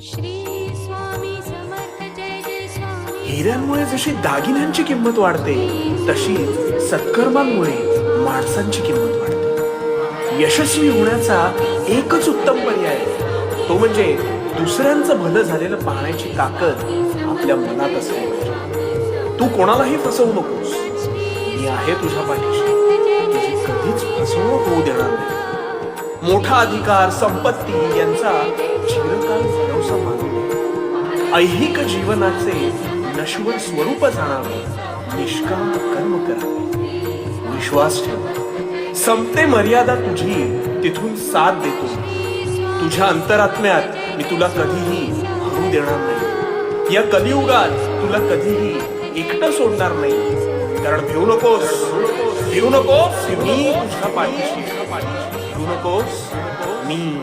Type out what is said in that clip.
श्री स्वामी समर्थ जय जय स्वामी. हिऱ्यांमुळे जशी दागिन्यांची किंमत वाढते तशी सत्कर्मांमुळे माणसांची किंमत वाढते. यशस्वी होण्याचा एकच उत्तम पर्याय तो म्हणजे दुसऱ्यांचं भलं झालेलं पाहण्याची ताकद आपल्या मनात असली पाहिजे. तू कोणालाही फसवू नकोस. मी आहे तुझ्या पाठीशी. तुझी कधीच फसवणूक होऊ देणार नाही. मोठा अधिकार संपत्ती यांचा चिरकाल भरवसा मानू नये. ऐहिक जीवनाचे नश्वर स्वरूप जाणावे. निष्काम कर्म करावे. विश्वास ठेव. संपते मर्यादा तुझी तिथून साथ देतो. तुझ्या अंतरात्म्यात मी तुला कधीही हरू देणार नाही. या कलियुगात तुला कधीही एकटं सोडणार नाही. कारण भिवू नकोस. भिवू नकोस. मी तुझ्या पाठीशी. भिवू नकोस. मी